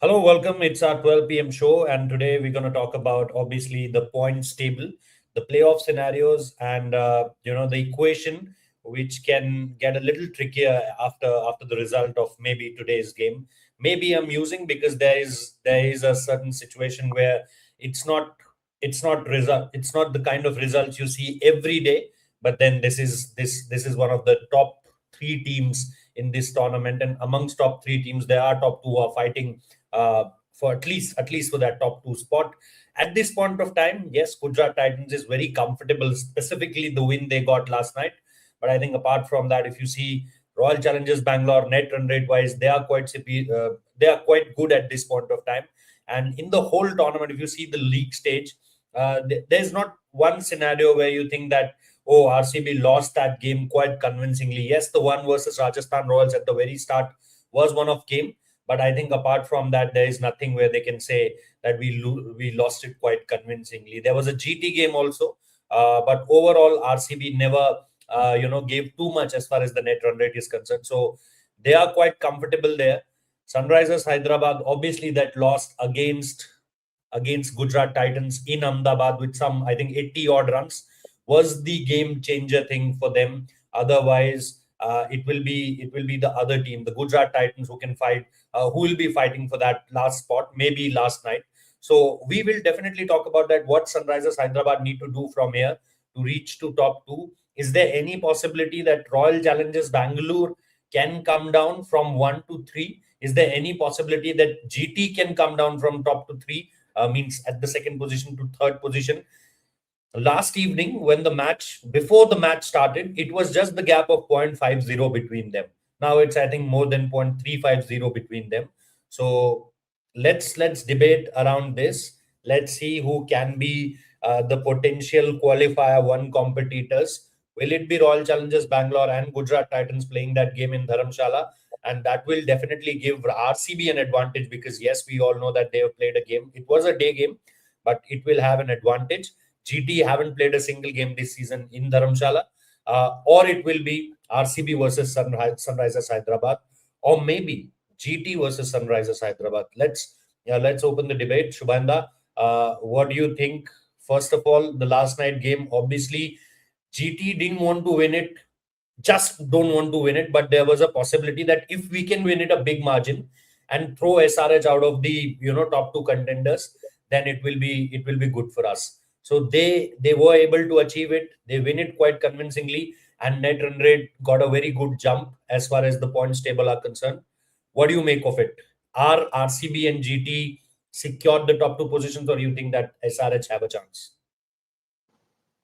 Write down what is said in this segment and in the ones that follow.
Hello, welcome. It's our 12 p.m. show, and today we're going to talk about obviously the points table, the playoff scenarios, and the equation, which can get a little trickier after the result of maybe today's game. Maybe amusing because there is a certain situation where it's not it's not the kind of results you see every day. But then this is one of the top three teams in this tournament, and amongst top three teams, there are top two who are fighting for at least for that top two spot. At this point of time, yes, Gujarat Titans is very comfortable, specifically the win they got last night. But I think apart from that, if you see Royal Challengers Bangalore net run rate wise, they are quite good at this point of time. And in the whole tournament, if you see the league stage, there's not one scenario where you think that, oh, RCB lost that game quite convincingly. Yes, the one versus Rajasthan Royals at the very start was one of game, but I think apart from that, there is nothing where they can say that we lost it quite convincingly. There was a GT game also, but overall RCB never gave too much as far as the net run rate is concerned. So they are quite comfortable there. Sunrisers Hyderabad, obviously that lost against Gujarat Titans in Ahmedabad with some, I think, 80 odd runs was the game changer thing for them. Otherwise, it will be the other team, the Gujarat Titans, who will be fighting for that last spot, maybe last night. So we will definitely talk about that. What Sunrisers Hyderabad need to do from here to reach to top two? Is there any possibility that Royal Challengers Bangalore can come down from 1 to 3? Is there any possibility that GT can come down from top to three? Means at the second position to third position. Last evening, when before the match started, it was just the gap of 0.50 between them. Now it's, I think, more than 0.350 between them. So let's debate around this. Let's see who can be the potential qualifier one competitors. Will it be Royal Challengers Bangalore and Gujarat Titans playing that game in Dharamshala? And that will definitely give RCB an advantage because, yes, we all know that they have played a game. It was a day game, but it will have an advantage. GT haven't played a single game this season in Dharamshala, or it will be RCB versus Sunrisers Hyderabad, or maybe GT versus Sunrisers Hyderabad. Let's open the debate. Shubhanda, what do you think? First of all, the last night game, obviously, GT didn't want to win it, just don't want to win it, but there was a possibility that if we can win it a big margin and throw SRH out of the top two contenders, then it will be good for us. So they were able to achieve it. They win it quite convincingly, and net run rate got a very good jump as far as the points table are concerned. What do you make of it? Are RCB and GT secured the top two positions, or you think that SRH have a chance?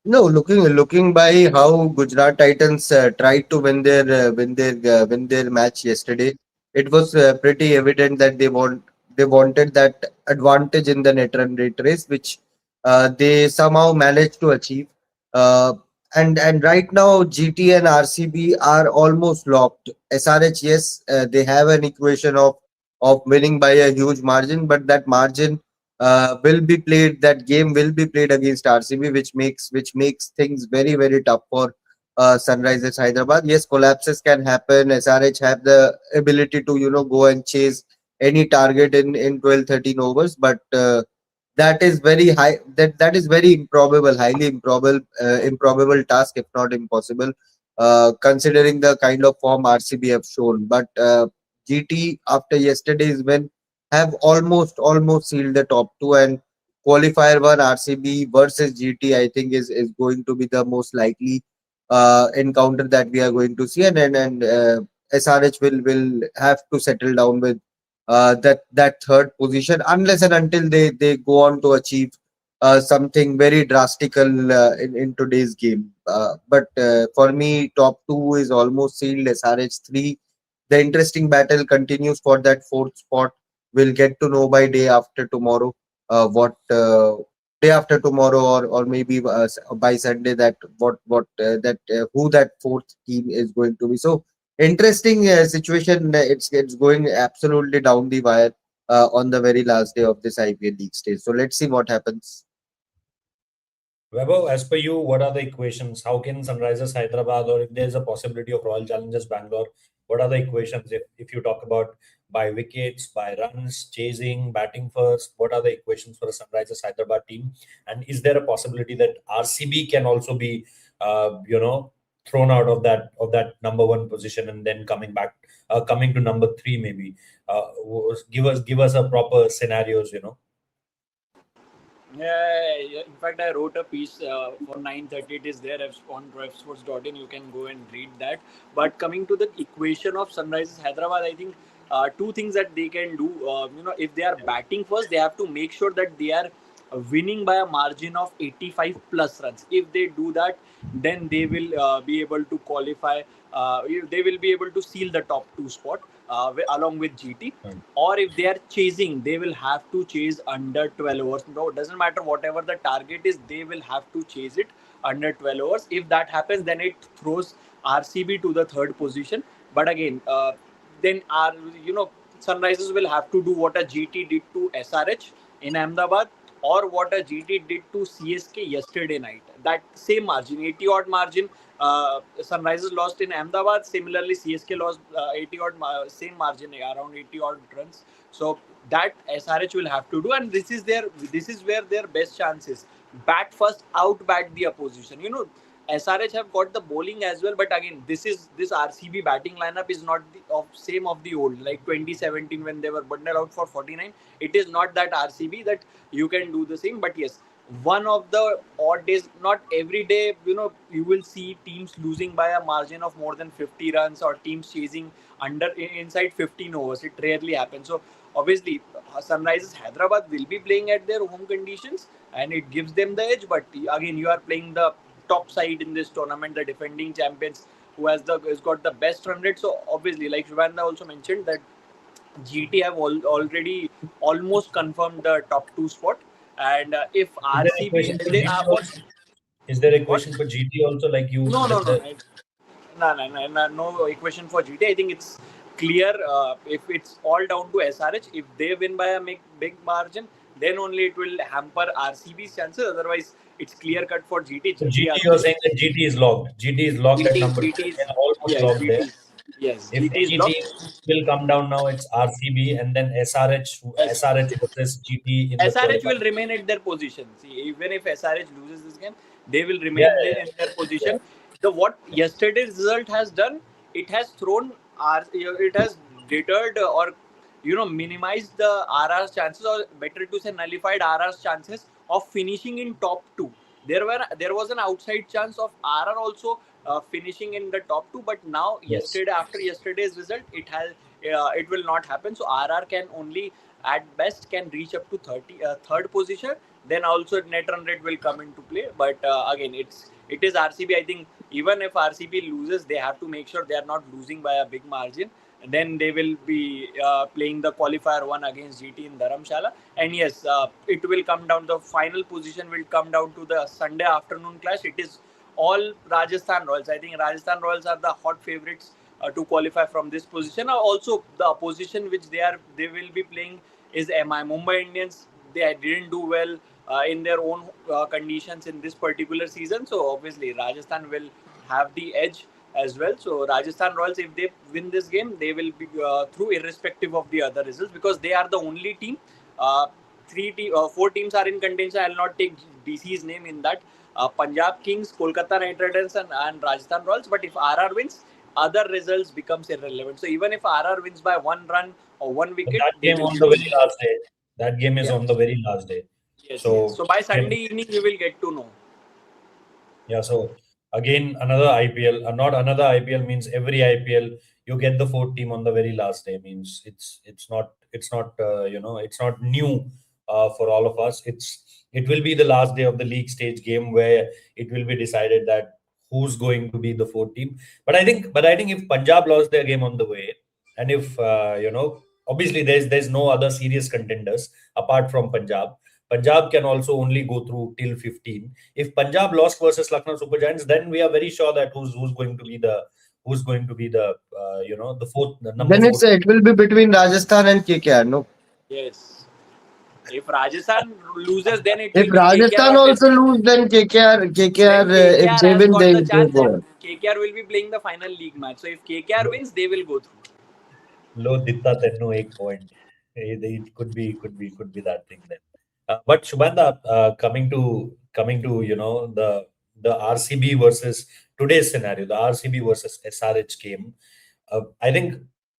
No, looking by how Gujarat Titans tried to win their match yesterday, it was pretty evident that they wanted that advantage in the net run rate race, which they somehow managed to achieve. Uh, and right now, GT and RCB are almost locked. SRH, yes, they have an equation of winning by a huge margin, but that margin will be played. That game will be played against RCB, which makes things very very tough for Sunrisers Hyderabad. Yes, collapses can happen. SRH have the ability to go and chase any target in 12-13 overs, but that is very high. That is very improbable, highly improbable task, if not impossible, considering the kind of form RCB have shown. But GT after yesterday's win have almost sealed the top two, and qualifier one RCB versus GT I think is going to be the most likely encounter that we are going to see, and SRH will have to settle down with that third position unless and until they go on to achieve something very drastical in today's game. But for me, top two is almost sealed. SRH three. The interesting battle continues for that fourth spot. We'll get to know by day after tomorrow what day after tomorrow, or maybe by Sunday, that who that fourth team is going to be. So interesting situation. It's going absolutely down the wire on the very last day of this IPL league stage. So let's see what happens. Weber, as per you, what are the equations? How can Sunrisers Hyderabad, or if there's a possibility of Royal Challengers Bangalore, what are the equations if you talk about by wickets, by runs, chasing, batting first? What are the equations for a Sunrisers Hyderabad team? And is there a possibility that RCB can also be, thrown out of that number one position and then coming to number three maybe? Give us a proper scenarios. Yeah. In fact, I wrote a piece for 9:30. It is there on revsports.in. You can go and read that. But coming to the equation of Sunrisers Hyderabad, I think two things that they can do. If they are batting first, they have to make sure that they are winning by a margin of 85 plus runs. If they do that, then they will be able to qualify. They will be able to seal the top two spot along with GT. Or if they are chasing, they will have to chase under 12 overs. No, it doesn't matter whatever the target is, they will have to chase it under 12 overs. If that happens, then it throws RCB to the third position. But again, then Sunrisers will have to do what a GT did to SRH in Ahmedabad, or what a GT did to CSK yesterday night. That same margin, 80 odd margin, Sunrisers lost in Ahmedabad. Similarly, CSK lost 80 odd, same margin, around 80 odd runs. So that SRH will have to do, and this is where their best chance is. Bat first, out bat the opposition. SRH have got the bowling as well, but again, this RCB batting lineup is not same of the old, like 2017 when they were bundled out for 49. It is not that RCB that you can do the same. But yes, one of the odd days, not every day, you will see teams losing by a margin of more than 50 runs, or teams chasing inside 15 overs. It rarely happens. So obviously, Sunrisers Hyderabad will be playing at their home conditions, and it gives them the edge. But again, you are playing the top side in this tournament, the defending champions, who has got the best run rate. So obviously, like Shivanda also mentioned, that GT have already almost confirmed the top two spot. And if RCB, they are Is there what? equation for GT also, like you No, no, let no, the no equation for GT. I think it's clear. If it's all down to SRH, if they win by a big margin, then only it will hamper RCB's chances. Otherwise, it's clear cut for GT. GT GT, are you're saying that GT is locked. GT is locked at number two. GT is, They're almost yes, locked there. If GT is any locked. team will come down now, it's RCB and then SRH. Yes. SRH versus GT in the SRH will qualifying. remain at their position. See, even if SRH loses this game, they will Yeah, remain there in their yeah, position. What yesterday's result has done, it has it has deterred, or minimized the RR's chances, or better to say, nullified RR's chances of finishing in top two. There was an outside chance of RR also finishing in the top two, but now yes. after yesterday's result, it will not happen. So RR can only at best can reach up to third position. Then also net run rate will come into play. But again, it is RCB. I think even if RCB loses, they have to make sure they are not losing by a big margin. And then they will be playing the qualifier one against GT in Dharamshala. And yes, it will come down. The final position will come down to the Sunday afternoon clash. It is all Rajasthan Royals. I think Rajasthan Royals are the hot favorites to qualify from this position. Also, the opposition which they will be playing is MI Mumbai Indians. They didn't do well in their own conditions in this particular season. So obviously, Rajasthan will have the edge as well. So Rajasthan Royals, if they win this game, they will be through, irrespective of the other results, because they are the only team. Four teams are in contention. I'll not take DC's name in that. Punjab Kings, Kolkata Knight Riders, and Rajasthan Royals. But if RR wins, other results becomes irrelevant. So even if RR wins by one run or one But wicket, that they game will on be the very playing. last day. That game is Yes, on the very last day. yes. So So by again, Sunday evening, you will get to know. yeah, so again, another IPL, not another IPL means every IPL you get the fourth team on the very last day. Means it's not new for all of us. It will be the last day of the league stage game where it will be decided that who's going to be the fourth team. But I think if Punjab lost their game on the way, and if obviously there's no other serious contenders apart from Punjab. Punjab can also only go through till 15. If Punjab lost versus Lucknow Super Giants, then we are very sure that who's going to be the number Then four team. it will be between Rajasthan and KKR. No, Yes. If Rajasthan loses, then it if will be KKR Rajasthan or also Delhi. lose, then KKR, Then if KKR they has win, got the they chance, go and on. KKR will be playing the final league match. So if KKR wins, they will go through. लो दिता तेन्नु एक point. It could be that thing then. But Shubhanda, coming to the RCB versus today's scenario, the RCB versus SRH game. I think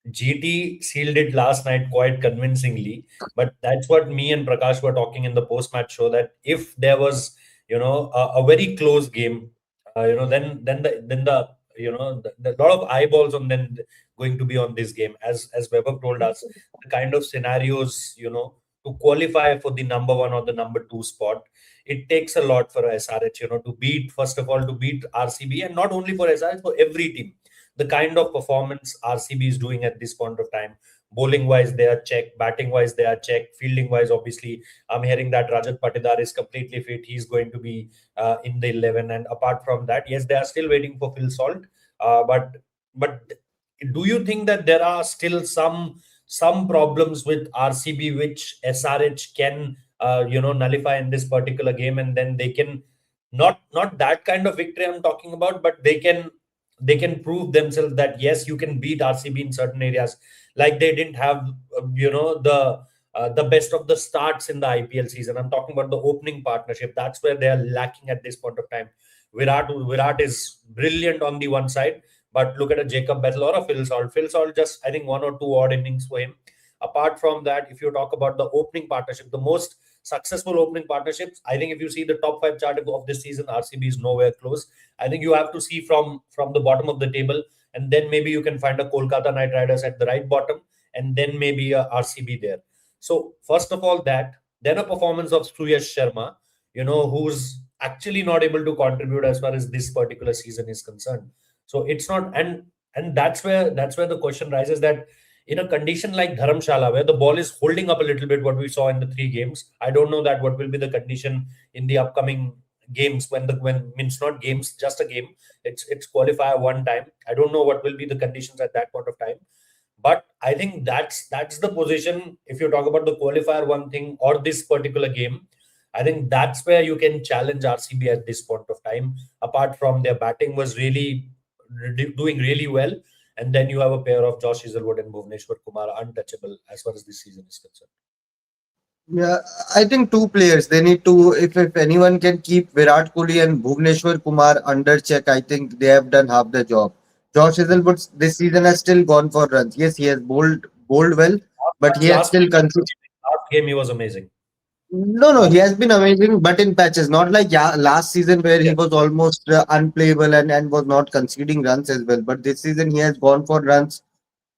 GT sealed it last night quite convincingly. But that's what me and Prakash were talking in the post-match show, that if there was, a very close game, then the the lot of eyeballs on then going to be on this game, as Vaibhav told us, the kind of scenarios, to qualify for the number one or the number two spot. It takes a lot for SRH, to beat, first of all, to beat RCB, and not only for SRH, for every team. The kind of performance RCB is doing at this point of time, bowling wise, they are check, batting wise, they are check, fielding wise, obviously, I'm hearing that Rajat Patidar is completely fit. He's going to be in the 11. And apart from that, yes, they are still waiting for Phil Salt. But do you think that there are still some problems with RCB which SRH can nullify in this particular game, and then they can, not that kind of victory I'm talking about, but they can prove themselves that yes, you can beat RCB in certain areas, like they didn't have the best of the starts in the IPL season. I'm talking about the opening partnership. That's where they are lacking at this point of time. Virat is brilliant on the one side, but look at a Jacob Bethel or a Phil Salt. Phil Salt just, I think, one or two odd innings for him. Apart from that, if you talk about the opening partnership, the most successful opening partnerships, I think if you see the top five chart of this season, RCB is nowhere close. I think you have to see from the bottom of the table, and then maybe you can find a Kolkata Knight Riders at the right bottom, and then maybe a RCB there. So first of all, that, then a performance of Suyash Sharma, who's actually not able to contribute as far as this particular season is concerned. So it's not, and that's where the question rises, that in a condition like Dharamshala, where the ball is holding up a little bit, what we saw in the three games, I don't know that what will be the condition in the upcoming games, when means not games, just a game. It's qualifier one time. I don't know what will be the conditions at that point of time. But I think that's the position. If you talk about the qualifier one thing or this particular game, I think that's where you can challenge RCB at this point of time. Apart from their batting was really doing really well, and then you have a pair of Josh Hazelwood and Bhuvneshwar Kumar, untouchable as far as this season is concerned. Yeah, I think two players. They need to, if anyone can keep Virat Kohli and Bhuvneshwar Kumar under check, I think they have done half the job. Josh Hazelwood this season has still gone for runs. Yes, he has bowled well, but he has Last still last game he was amazing. no, he has been amazing, but in patches, not like last season where he Yeah. was almost unplayable and was not conceding runs as well. But this season he has gone for runs.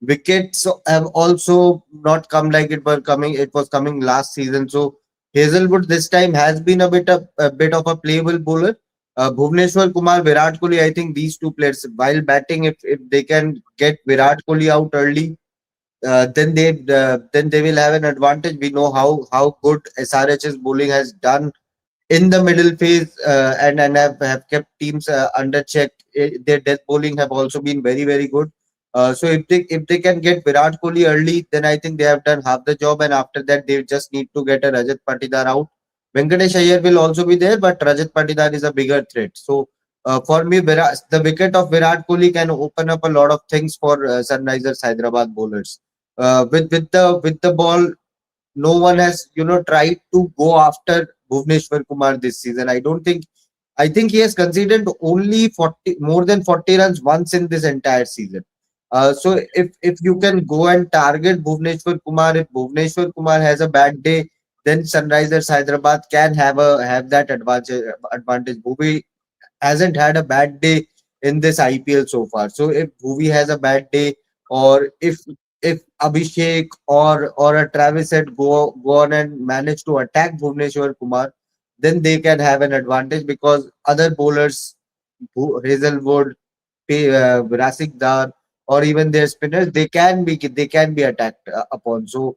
Wickets have also not come like it were coming. It was coming last season. So Hazelwood this time has been a bit of a playable bowler. Bhuvneshwar Kumar, Virat Kohli. I think these two players, while batting, if they can get Virat Kohli out early, then they will have an advantage. We know how good SRH's bowling has done in the middle phase, and have kept teams under check. Their death bowling have also been very good. So if they can get Virat Kohli early, then I think they have done half the job. And after that, they just need to get a Rajat Patidar out. Venkatesh Iyer will also be there, but Rajat Patidar is a bigger threat. So for me, the wicket of Virat Kohli can open up a lot of things for Sunrisers Hyderabad bowlers. With the ball, no one has tried to go after Bhuvneshwar Kumar this season. I think he has conceded only 40 more than 40 runs once in this entire season. So Right. if you can go and target Bhuvneshwar Kumar, if Bhuvneshwar Kumar has a bad day, then Sunrisers Hyderabad can have that advantage. Bhuvi hasn't had a bad day in this IPL so far. So if Bhuvi has a bad day, or if Abhishek or a Travis had go on and manage to attack Bhuvneshwar Kumar, then they can have an advantage, because other bowlers, Hazelwood, Rasik Dar, or even their spinners, they can be attacked upon. So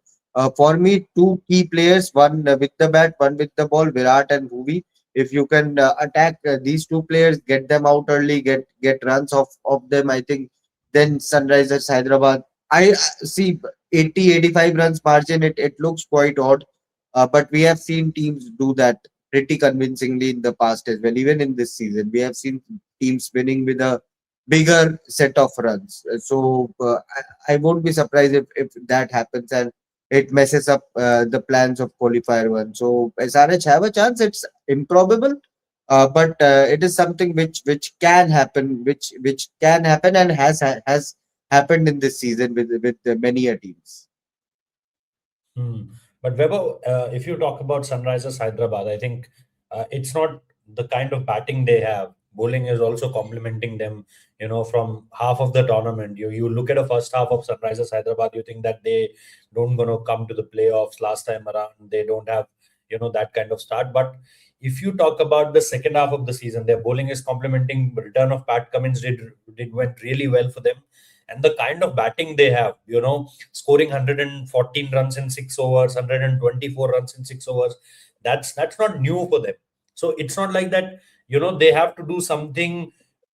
for me, two key players, one with the bat, one with the ball, Virat and Bhuvi. If you can attack these two players, get them out early, get runs of them, I think then Sunrisers Hyderabad. I see 80-85 runs margin. It looks quite odd, but we have seen teams do that pretty convincingly in the past as well. Even in this season, we have seen teams winning with a bigger set of runs. I won't be surprised if that happens and it messes up the plans of qualifier one. So SRH have a chance. It's improbable, but it is something which can happen, which can happen and has happened in this season with many a teams. Hmm. But Weber, if you talk about Sunrisers Hyderabad, I think it's not the kind of batting they have. Bowling is also complementing them. From half of the tournament, you look at the first half of Sunrisers Hyderabad, you think that they don't gonna come to the playoffs last time around. They don't have that kind of start. But if you talk about the second half of the season, their bowling is complementing. Return of Pat Cummins did went really well for them, and the kind of batting they have, scoring 114 runs in 6 overs, 124 runs in 6 overs. That's not new for them. So it's not like that. They have to do something,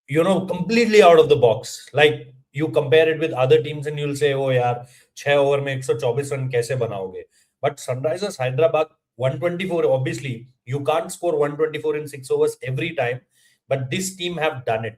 completely out of the box. Like you compare it with other teams, and you'll say, "Oh, yaar, 6 over में 124 run कैसे बनाओगे?" But Sunrisers Hyderabad 124. Obviously, you can't score 124 in 6 overs every time, but this team have done it.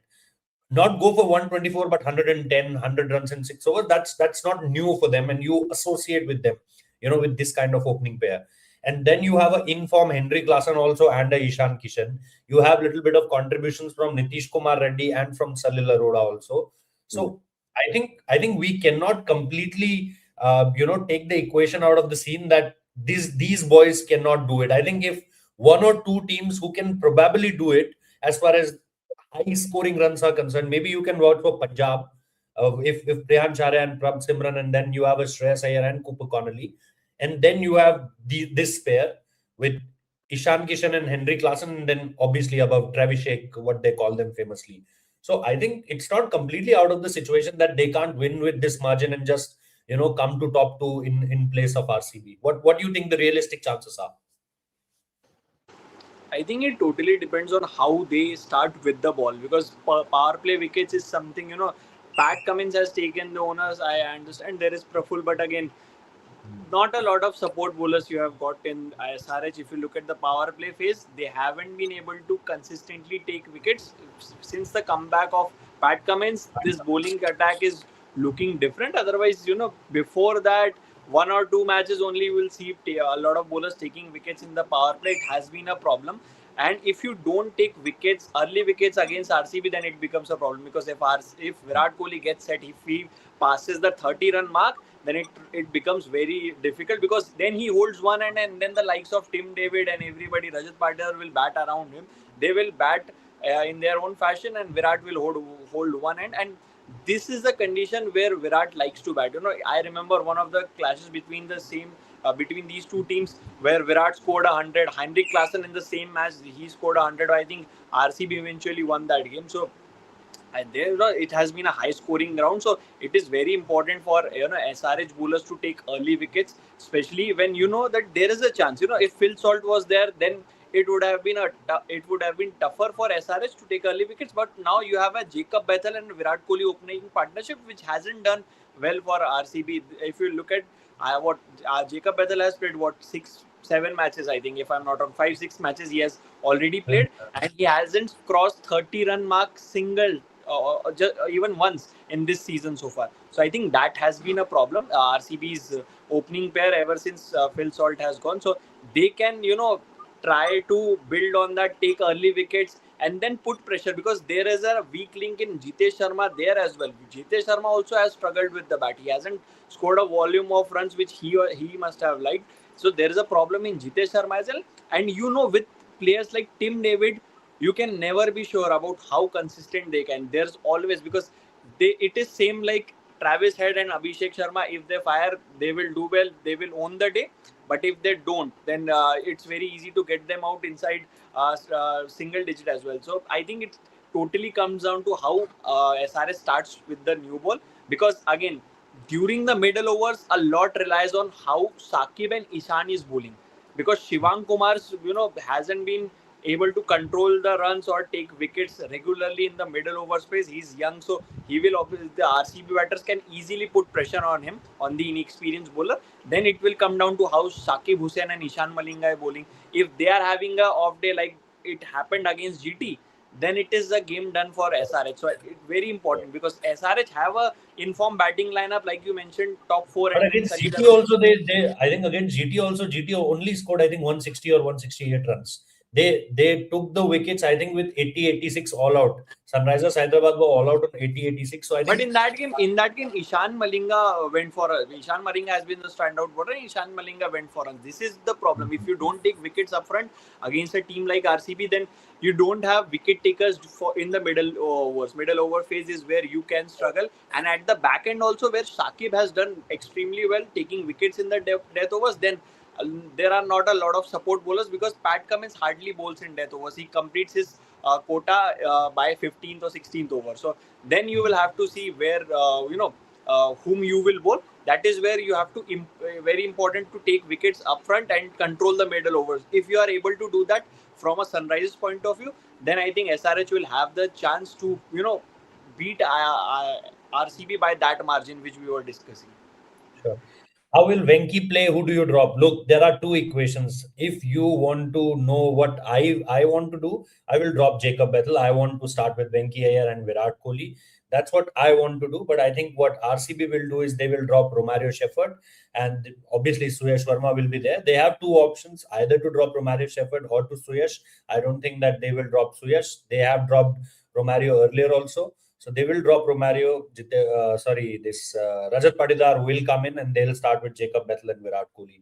Not go for 124 but 110 runs in 6 overs. That's not new for them, and you associate with them, with this kind of opening pair. And then you have a in-form Henry Klassen also and a Ishan Kishan. You have little bit of contributions from Nitish Kumar Reddy and from Salil Arora also. Mm. So I think we cannot completely take the equation out of the scene that these boys cannot do it. I think if one or two teams who can probably do it as far as high scoring runs are concerned, maybe you can vote for Punjab, if Priyan Chare and Prab Simran, and then you have a Shreyas Iyer and Cooper Connolly, and then you have this pair with Ishan Kishan and Henry Klassen, and then obviously above Travis Sheikh, what they call them famously. So I think it's not completely out of the situation that they can't win with this margin and just come to top two in place of RCB. What do you think the realistic chances are? I think it totally depends on how they start with the ball, because power play wickets is something, Pat Cummins has taken the owners. I understand there is Praful, but again, not a lot of support bowlers you have got in SRH. If you look at the power play phase, they haven't been able to consistently take wickets since the comeback of Pat Cummins. This bowling attack is looking different. Otherwise, before that, one or two matches only you will see a lot of bowlers taking wickets in the power play. It has been a problem. And if you don't take wickets, early wickets against RCB, then it becomes a problem, because if Virat Kohli gets set, if he passes the 30-run mark, then it becomes very difficult, because then he holds one end, and then the likes of Tim David and everybody, Rajat Patidar, will bat around him. They will bat in their own fashion, and Virat will hold one end. And this is the condition where Virat likes to bat. I remember one of the clashes between these two teams, where Virat scored 100. Heinrich Klaasen, in the same match, he scored 100. I think RCB eventually won that game. So and there it has been a high scoring ground, so it is very important for SRH bowlers to take early wickets, especially when you know that there is a chance. If Phil Salt was there, then it would have been tougher for SRH to take early wickets. But now you have a Jacob Bethel and Virat Kohli opening partnership, which hasn't done well for RCB. If you look at what Jacob Bethel has played, what 6-7 matches, I think, if I'm not wrong, 5-6 matches he has already played, and he hasn't crossed 30-run mark single even once in this season so far. So I think that has been a problem. RCB's opening pair ever since Phil Salt has gone. So they can, try to build on that, take early wickets, and then put pressure, because there is a weak link in Jitesh Sharma there as well. Jitesh Sharma also has struggled with the bat. He hasn't scored a volume of runs which he must have liked. So there is a problem in Jitesh Sharma as well. And with players like Tim David, you can never be sure about how consistent they can. There's always, because it is same like Travis Head and Abhishek Sharma. If they fire, they will do well, they will own the day. But if they don't, then it's very easy to get them out inside single digit as well. So I think it totally comes down to how SRS starts with the new ball, because again, during the middle overs, a lot relies on how Sakib and Ishan is bowling, because Shivang Kumar, hasn't been able to control the runs or take wickets regularly in the middle over space. He's young, so the RCB batters can easily put pressure on him, on the inexperienced bowler. Then it will come down to how Shakib Hussain and Ishan Malinga are bowling. If they are having a off day like it happened against GT, then it is a game done for SRH. So it's very important because SRH have a informed batting lineup, like you mentioned, top four, But and then against Sanjay GT Dutt. also, they I think against GT also, GT only scored, I think, 160 or 168 runs. They took the wickets, I think, with 80, 86 all out. Sunrisers Hyderabad were all out on 80, 86. So I But think in that game, Ishan Malinga went for us. Ishan Malinga has been the standout bowler. Ishan Malinga went for us. This is the problem. If you don't take wickets up front against a team like RCB, then you don't have wicket takers for in the middle overs. Middle over phase is where you can struggle, and at the back end also where Shakib has done extremely well taking wickets in the death overs. Then there are not a lot of support bowlers because Pat Cummins hardly bowls in death overs. He completes his quota by 15th or 16th over. So then you will have to see where whom you will bowl. That is where you have to very important to take wickets up front and control the middle overs. If you are able to do that from a Sunrisers point of view, then I think SRH will have the chance to beat RCB by that margin which we were discussing. sure. How will Venki play? Who do you drop? Look, there are two equations. If you want to know what I want to do, I will drop Jacob Bethel. I want to start with Venki Iyer and Virat Kohli. That's what I want to do. But I think what RCB will do is they will drop Romario Shepherd, and obviously Suyash Verma will be there. They have two options: either to drop Romario Shepherd or to Suyash. I don't think that they will drop Suyash. They have dropped Romario earlier also. So they will drop Romario. Rajat Patidar will come in and they'll start with Jacob Bethel and Virat Kohli.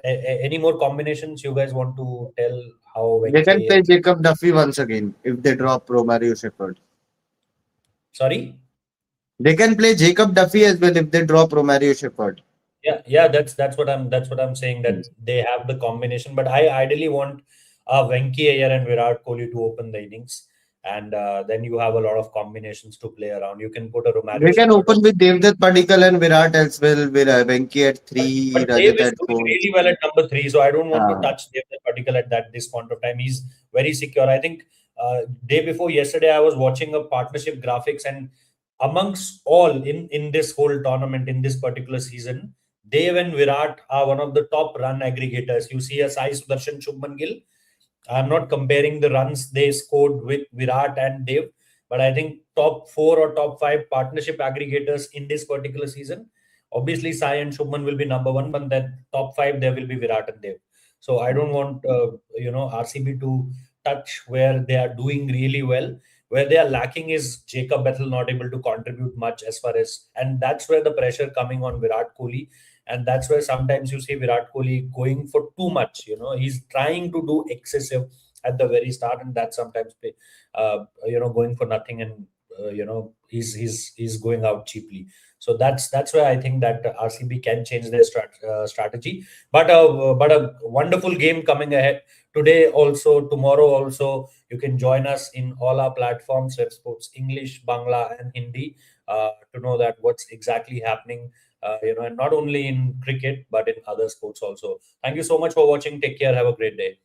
Any more combinations you guys want to tell how They can Venki? play Jacob Duffy once again if they drop Romario Shepherd. Sorry? They can play Jacob Duffy as well if they drop Romario Shepherd. Yeah, that's what I'm saying, that they have the combination. But I ideally want Venki Iyer and Virat Kohli to open the innings, and then you have a lot of combinations to play around. You can put a Romario They can Shepherd. open with Devdutt Padikkal and Virat as well, with Venki at But 3, Dave Rajat is at doing 4. really well at number 3, so I don't want to Uh, touch Dave particular at this point of time. He's very secure. I think day before yesterday, I was watching a partnership graphics, and amongst all in this whole tournament in this particular season, Dave and Virat are one of the top run aggregators. You see a Sai Sudarshan, Shubman Gill. I'm not comparing the runs they scored with Virat and Dev, but I think top 4 or top 5 partnership aggregators in this particular season. Obviously, Sai and Shubman will be number 1, but then top 5 there will be Virat and Dev. So I don't want RCB to touch where they are doing really well. Where they are lacking is Jacob Bethel not able to contribute much as far as, and that's where the pressure coming on Virat Kohli, and that's where sometimes you see Virat Kohli going for too much. He's trying to do excessive at the very start, and that sometimes going for nothing, and he's going out cheaply. So that's where I think that RCB can change their strategy. But a wonderful game coming ahead today, also tomorrow also. You can join us in all our platforms, Web Sports English, Bangla, and Hindi, to know that what's exactly happening, and not only in cricket but in other sports also. Thank you so much for watching. Take care. Have a great day.